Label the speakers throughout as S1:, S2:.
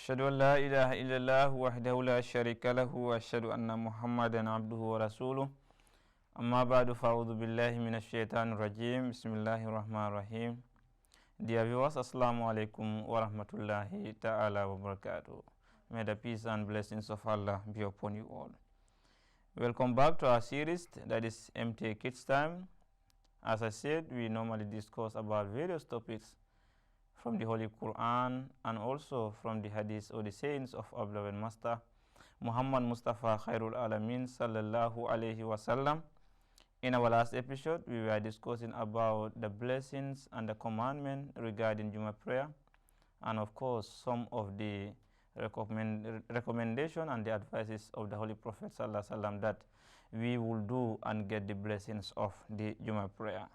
S1: أشهد أن لا إله إلا الله وحده لا شريك له وأشهد أن محمدا عبده ورسوله أما بعد فأعوذ بالله من الشيطان الرجيم بسم الله الرحمن الرحيم. Dear viewers, Assalamu alaikum wa rahmatullahi ta'ala wa barakatuh. May the peace and blessings of Allah be upon you all. Welcome back to our series, that is MTA Kids Time. As I said, we normally discuss about various topics from the Holy Quran and also from the hadith or the sayings of our beloved Master Muhammad Mustafa Khairul Alamin sallallahu alayhi wasallam. In our last episode, we were discussing about the blessings and the commandment regarding Jummah prayer, and of course some of the recommendation and the advices of the Holy Prophet sallallahu alaihi wasallam that we will do and get the blessings of the Jummah prayer.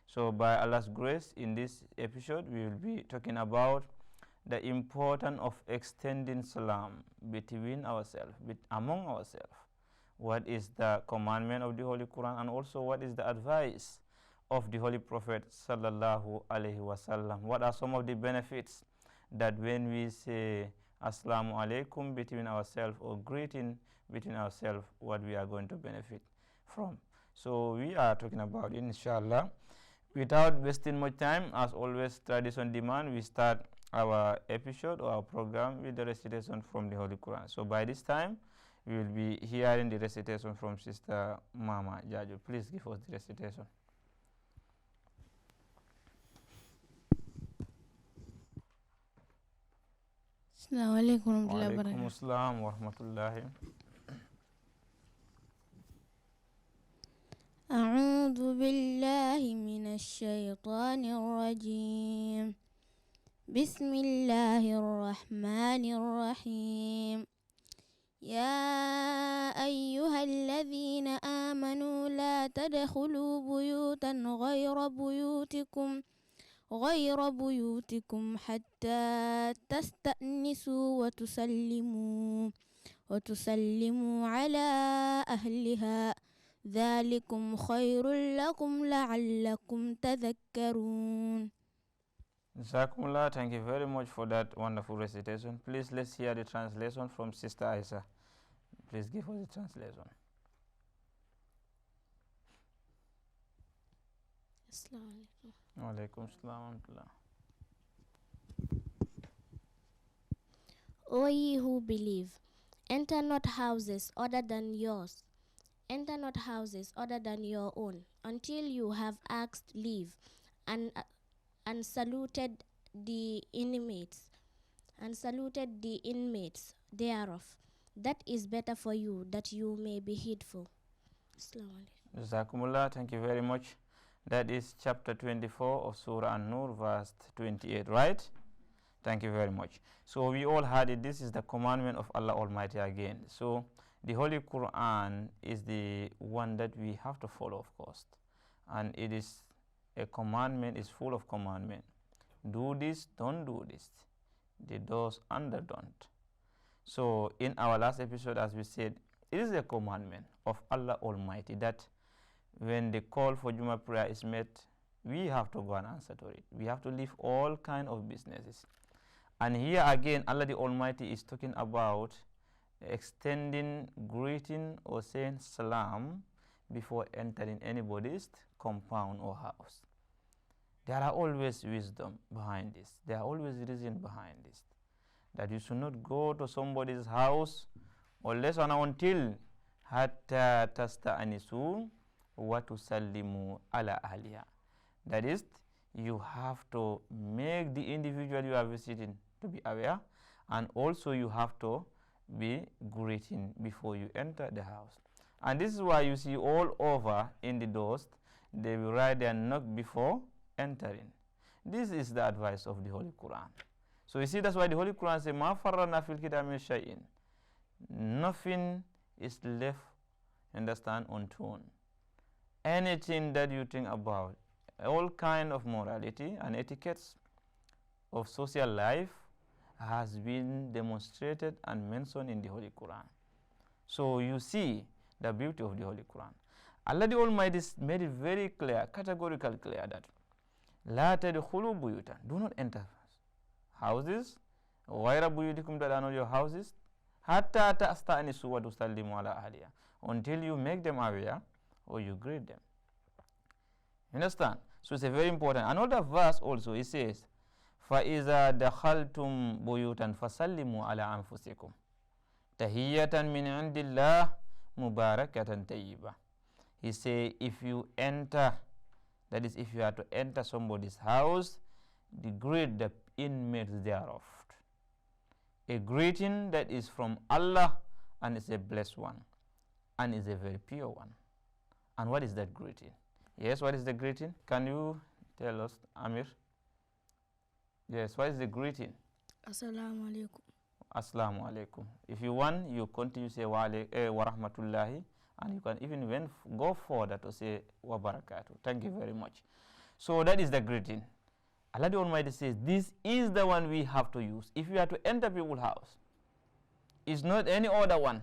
S1: So by Allah's grace, in this episode, we will be talking about the importance of extending salam between ourselves, among ourselves. What is the commandment of the Holy Quran, and also what is the advice of the Holy Prophet sallallahu alaihi wasallam? What are some of the benefits that when we say Assalamu alaikum between ourselves or greeting between ourselves, what we are going to benefit from? So we are talking about it, inshallah. Without wasting much time, as always, tradition demand, we start our episode or our program with the recitation from the Holy Quran. So by this time, we will be hearing the recitation from Sister Mama Jajo. Please give us the recitation.
S2: Assalamu alaikum
S1: Wa alaikum assalam wa rahmatullahi.
S2: أعوذ بالله من الشيطان الرجيم بسم الله الرحمن الرحيم يا أيها الذين آمنوا لا تدخلوا بيوتا غير بيوتكم حتى تستأنسوا وتسلموا على أهلها ذلكم خير لكم لعلكم تذكرون.
S1: Jazakumullah, thank you very much for that wonderful recitation. Please let's hear the translation from Sister Aisha. Please give us the translation.
S2: Assalamu alaikum.
S1: Wa alaikum assalam wa rahmatullah.
S3: O ye who believe, enter not houses other than yours. Enter not houses other than your own, until you have asked leave and saluted the inmates thereof. That is better for you, that you may be heedful.
S1: Jazakumullah, thank you very much. That is chapter 24 of Surah An-Nur, verse 28, right? Thank you very much. So we all heard it. This is the commandment of Allah Almighty again. So the Holy Quran is the one that we have to follow, of course. And it is a commandment, is full of commandment. Do this, don't do this. The does and the don't. So in our last episode, as we said, it is a commandment of Allah Almighty that when the call for Jummah prayer is met, we have to go and answer to it. We have to leave all kind of businesses. And here again, Allah the Almighty is talking about extending greeting or saying salam before entering anybody's compound or house. There are always wisdom behind this. There are always reason behind this. That you should not go to somebody's house unless and until hatta tasta'anisu wa tusallimu ala ahliha. That is, you have to make the individual you are visiting to be aware, and also you have to be greeting before you enter the house. And this is why you see all over in the doors, they will write their knock before entering. This is the advice of the Holy Quran. So you see, that's why the Holy Quran says, "Ma farrana fil kitab min shay'in." Nothing is left, understand, unturned. Anything that you think about, all kind of morality and etiquettes of social life has been demonstrated and mentioned in the Holy Quran. So you see the beauty of the Holy Quran. Allah the Almighty made it very clear, categorically clear, that La tadkhulu buyutan, do not enter houses غَيْرَ بُيُوتِكُمْ, that are not your houses, حَتَّى تَأْسْتَأْنِسُوا وَتُسَلِّمُوا عَلَى أَهْلِهَا, until you make them aware or you greet them. Understand? So it's a very important. Another verse also, it says, فَإِذَا دَخَلْتُمْ بُيُوتًا فَسَلِّمُوا عَلَى أَنفُسِكُمْ تَحِيَّةً مِنْ عِنْدِ اللَّهِ مُبَارَكَةً طَيِّبَةً. He say, if you enter, that is, if you are to enter somebody's house, greet the inmates thereof. A greeting that is from Allah and is a blessed one and is a very pure one. And what is that greeting? Yes, what is the greeting? Can you tell us, Amir? Yes, what is the greeting?
S2: Assalamu alaikum.
S1: Assalamu alaikum. If you want, you continue to say wa rahmatullahi, and you can even go further to say wa barakatuh. Thank you very much. So that is the greeting. Allah the Almighty says, this is the one we have to use. If you are to enter people's house, it's not any other one.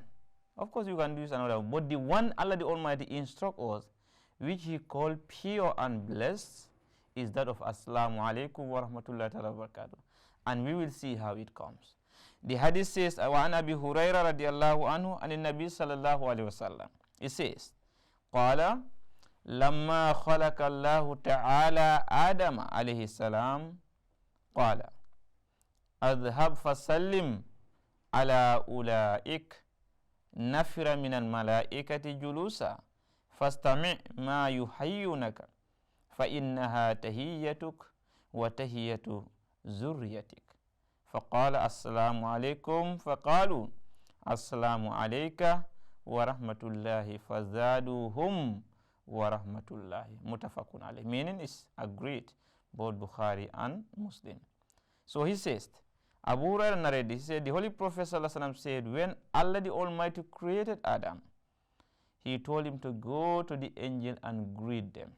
S1: Of course, you can use another one, but the one Allah the Almighty instructs us, which He called pure and blessed, is that of Assalamu alaikum wa rahmatullahi wa barakatuh. And we will see how it comes. The hadith says, وَعَنْ أَبِي هُرَيْرَةَ رَضِيَ اللَّهُ عَنْهُ عَنِ النَّبِيِّ صَلَّى اللَّهُ عَلَيْهِ وَسَلَّمَ. It says, قَالَ لما خلق الله تعالى آدم عليه السلام قال اذهب فسلم على أولئك نفر من الملائكة جلوسا فاستمع ما يحيونك فإنها تهيتك وتهية ذريتك. فقال السلام عليكم فقالوا السلام عليك ورحمة الله فزادوهم wa rahmatullahi mutafakun alayh, meaning is agreed, both Bukhari and Muslim. So he says, Abu Hurairah narrated, he said, the Holy Prophet ﷺ said, when Allah the Almighty created Adam, He told him to go to the angel and greet them.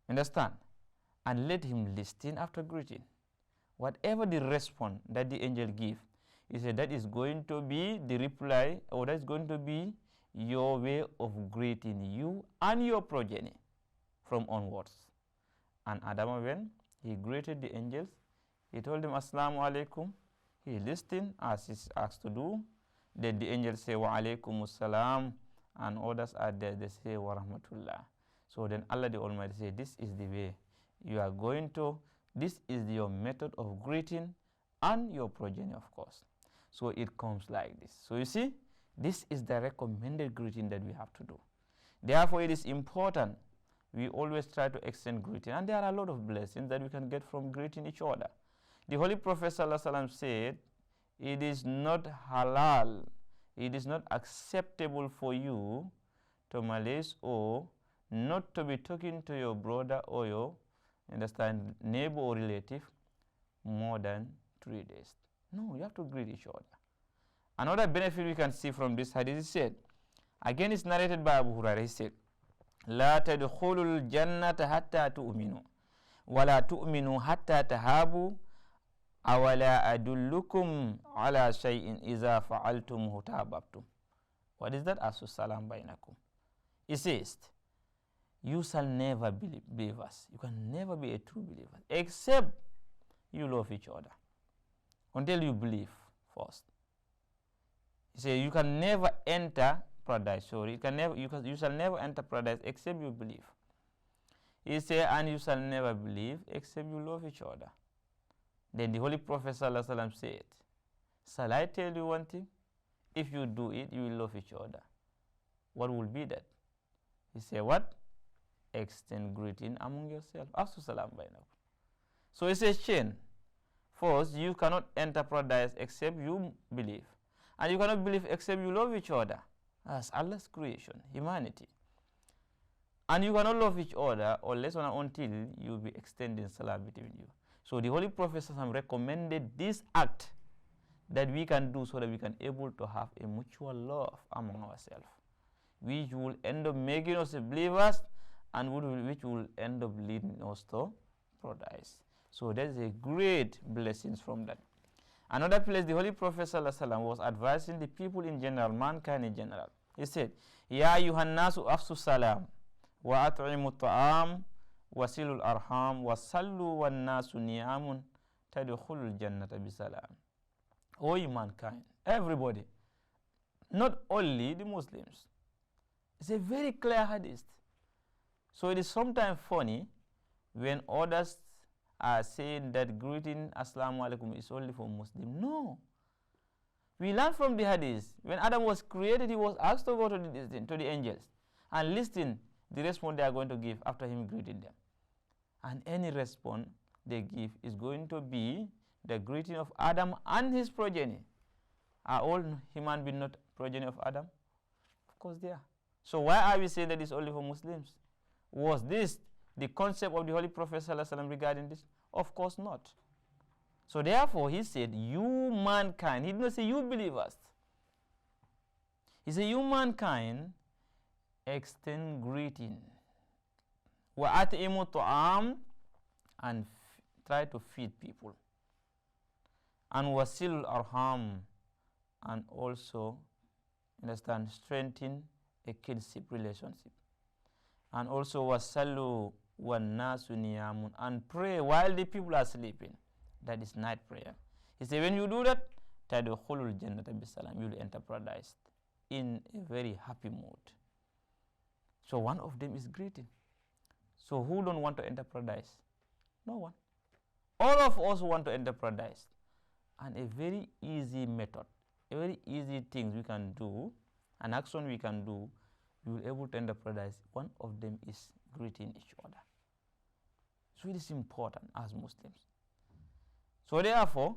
S1: Understand? And let him listen after greeting. Whatever the response that the angel gives, he said that is going to be the reply, or that is going to be your way of greeting you and your progeny from onwards. And Adam, when he greeted the angels, he told them Assalamu alaikum. He listened as he's asked to do. Then the angels say wa alaikum assalam, and others are there, they say wa rahmatullah. So then Allah the Almighty say, this is the way you are going to, this is your method of greeting and your progeny, of course. So it comes like this. So you see, this is the recommended greeting that we have to do. Therefore, it is important we always try to extend greeting. And there are a lot of blessings that we can get from greeting each other. The Holy Prophet ﷺ said, it is not halal, it is not acceptable for you to malaise or not to be talking to your brother or your neighbor or relative more than 3 days. No, you have to greet each other. Another benefit we can see from this hadith is said, again it's narrated by Abu Hurairah, he said, لا تدخلوا الجنة حتى تؤمنوا ولا تؤمنوا حتى تهابوا أولا أدلكم على شيء إذا فعلتمه تحاببتم. What is that? Asu salam bainakum. It says, you shall never be believers. You can never be a true believer except you love each other until you believe first. He said, you can never enter paradise. Sorry, you shall never enter paradise except you believe. He said, and you shall never believe except you love each other. Then the Holy Prophet ﷺ said, shall I tell you one thing? If you do it, you will love each other. What will be that? He said, what? Extend greeting among yourself. After salam bainakum. So it's a chain. First, you cannot enter paradise except you believe. And you cannot believe except you love each other. That's Allah's creation, humanity. And you cannot love each other unless or until you be extending salam between you. So the Holy Prophet recommended this act that we can do so that we can able to have a mutual love among ourselves, which will end up making us believers and which will end up leading us to paradise. So that is a great blessings from that. Another place, the Holy Prophet was advising the people in general, mankind in general. He said, Ya ayyuhan nasu afsu salam wa at'imu ta'am wa silul arham wa sallu wa nasu niyamun تَدْخُلُ الْجَنَّةَ بِسَلَامٍ. O ye mankind, everybody, not only the Muslims. It's a very clear hadith. So it is sometimes funny when others are saying that greeting Assalamu alaikum is only for Muslims. No. We learn from the hadith. When Adam was created, he was asked to go to the angels and listen the response they are going to give after him greeting them. And any response they give is going to be the greeting of Adam and his progeny. Are all human beings not progeny of Adam? Of course they are. So why are we saying that it's only for Muslims? Was this the concept of the Holy Prophet ﷺ regarding this? Of course not. So therefore he said, you mankind. He did not say you believers. He said, you mankind, extend greeting. وَأَطْعِمُوا الطَّعَامَ, and try to feed people. And wasil arham, and also, understand, strengthen a kinship relationship. And also wasallu wannasu niyamun, and pray while the people are sleeping. That is night prayer. He said, when you do that, tadkhulul jannata bisalam, you will enter paradise in a very happy mood. So one of them is greeting. So who don't want to enter paradise? No one. All of us want to enter paradise. And a very easy method, a very easy things we can do, an action we can do, we will be able to enter paradise. One of them is greeting each other. So it is important as Muslims. So therefore,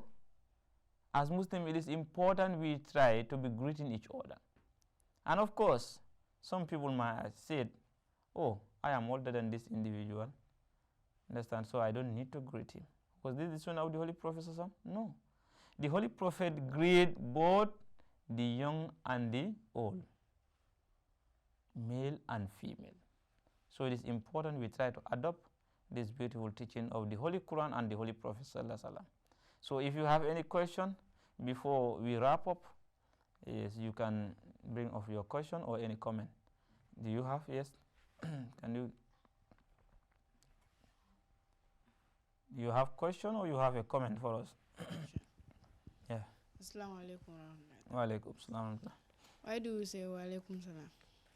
S1: as Muslims, it is important we try to be greeting each other. And of course, some people might have said, oh, I am older than this individual. Understand? So I don't need to greet him. Was this the sunnah of the Holy Prophet? No. The Holy Prophet greeted both the young and the old, male and female. So it is important we try to adopt this beautiful teaching of the Holy Quran and the Holy Prophet. So if you have any question before we wrap up, yes, you can bring up your question or any comment. Do you have? Yes. Can you? Do you have question or you have a comment for us? Yeah.
S2: Assalamu alaikum warahmatullahi.
S1: Wa alaikum salam.
S2: Why do we say wa alaikum salam?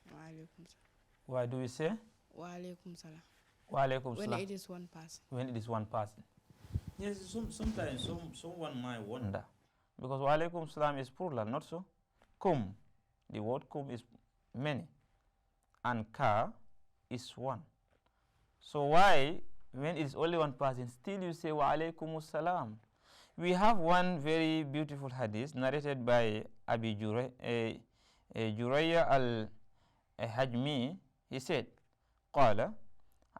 S2: Wa alaikum salam.
S1: Why do we say?
S2: Wa alaikum salam.
S1: Wa alaikum salam.
S2: When it is one person.
S1: When it is one person. Yes, sometimes someone might wonder, because wa alaikum salam is plural, not so? Kum, the word kum is many, and ka is one. So why, when it is only one person, still you say wa alaikum salam? We have one very beautiful hadith narrated by Abi Jurayya al-Hajmi. He said, قال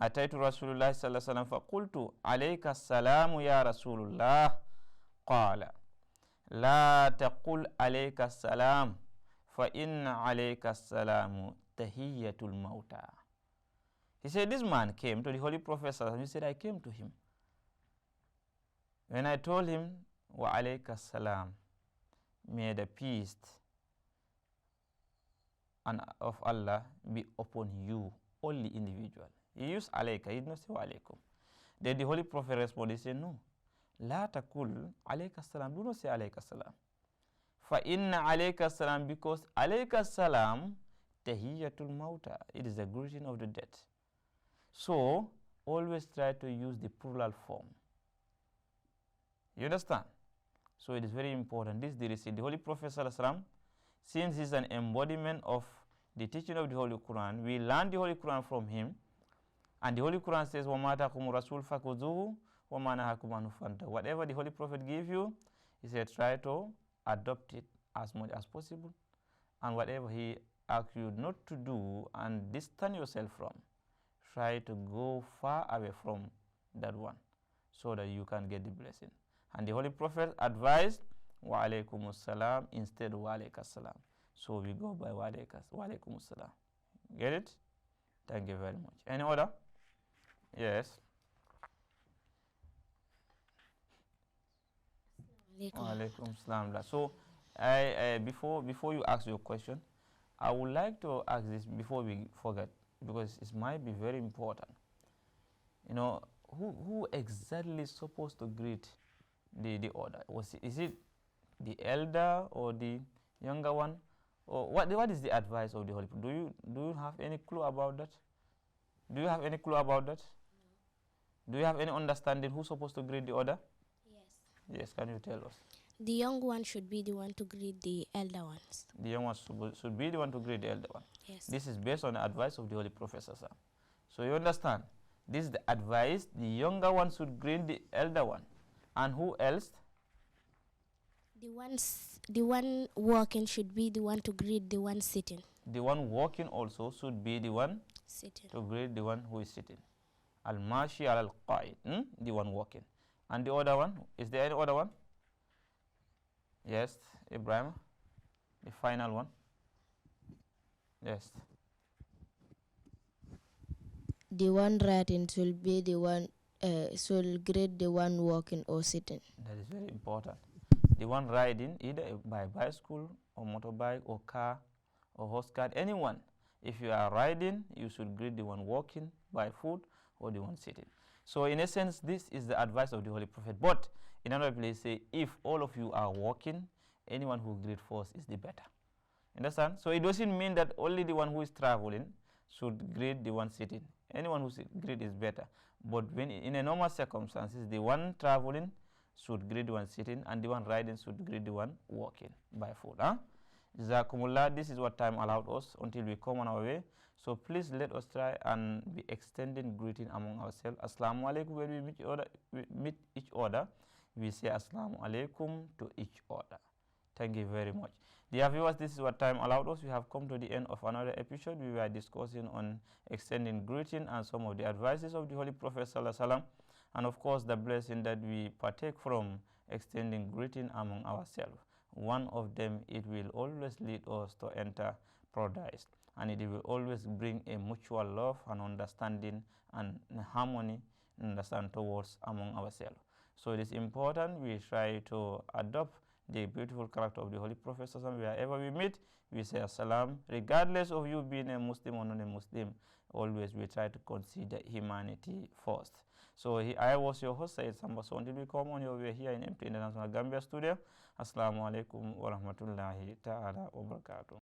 S1: أتيت رسول الله صلى الله عليه وسلم فقلت عليك السلام يا رسول الله قال لا تقل عليك السلام فإن عليك السلام تحية الموتى. He said, this man came to the Holy Prophet. He said, I came to him. When I told him, wa alayka salam, may the peace and of Allah be upon you, only individual. He used alayka, he did not say wa alaykum. Then the Holy Prophet responded, he said, no, la takul alayka salam, do not say alayka salam. Fa inna alayka salam, because alayka salam, tahiyatul mauta, it is the greeting of the dead. So, always try to use the plural form. You understand? So it is very important. This is the Holy Prophet ﷺ, since he is an embodiment of the teaching of the Holy Quran, we learn the Holy Quran from him. And the Holy Quran says, وَمَا تَقُمُ رَسُولُ فَكُذُوهُ وَمَا نَهَاكُمْ عَنْهُ فَانْتَهُ. Whatever the Holy Prophet gave you, he said, try to adopt it as much as possible. And whatever he asks you not to do and distance yourself from, try to go far away from that one so that you can get the blessing. And the Holy Prophet advised wa alaykum salam instead of wa alayka salam. So we go by wa alaykum salam. Get it? Thank you very much. Any other? Yes. Wa alaykum salam. So before you ask your question, I would like to ask this before we forget, because it might be very important. You know, who exactly is supposed to greet the order? Is it the elder or the younger one? Or what is the advice of the Holy Prophet? Do you have any clue about that? Do you have any clue about that? Do you have any understanding who's supposed to greet the order?
S3: Yes.
S1: Yes, can you tell us?
S3: The young one should be the one to greet the elder ones.
S1: The young one should be the one to greet the elder one.
S3: Yes.
S1: This is based on the advice of the Holy Prophet. So you understand? This is the advice. The younger one should greet the elder one. And who else?
S3: The one walking should be the one to greet the one sitting.
S1: The one walking also should be the one
S3: Sitting.
S1: to greet the one who is sitting. Al-Mashi al-Qa'id, the one walking. And the other one, is there any other one? Yes, Ibrahim, the final one. Yes.
S2: The one writing should be the one, should greet the one walking or sitting.
S1: That is very important. The one riding either by bicycle or motorbike or car or horse cart, anyone. If you are riding, you should greet the one walking by foot or the one sitting. So in essence, this is the advice of the Holy Prophet. But in another place, say, if all of you are walking, anyone who greet first is the better. Understand? So it doesn't mean that only the one who is traveling should greet the one sitting. Anyone who greet is better. But when in a normal circumstances, the one traveling should greet the one sitting, and the one riding should greet the one walking by foot. Jazakumullah, this is what time allowed us until we come on our way. So please let us try and be extending greeting among ourselves. Assalamu alaikum. When we meet each other, we say Assalamu alaikum to each other. Thank you very much. Dear viewers, this is what time allowed us. We have come to the end of another episode. We were discussing on extending greeting and some of the advices of the Holy Prophet Sallallahu Alaihi Wasallam, and of course the blessing that we partake from extending greeting among ourselves. One of them, it will always lead us to enter paradise, and it will always bring a mutual love and understanding and harmony towards among ourselves. So it is important we try to adopt the beautiful character of the Holy Prophet. Wherever we meet, we say Assalam, regardless of you being a Muslim or not a Muslim. Always we try to consider humanity first. So I was your host, Sayyid Samba. So until we come on your way here in MTA Gambia Studio, Assalamu alaikum wa rahmatullahi ta'ala wa barakatuh.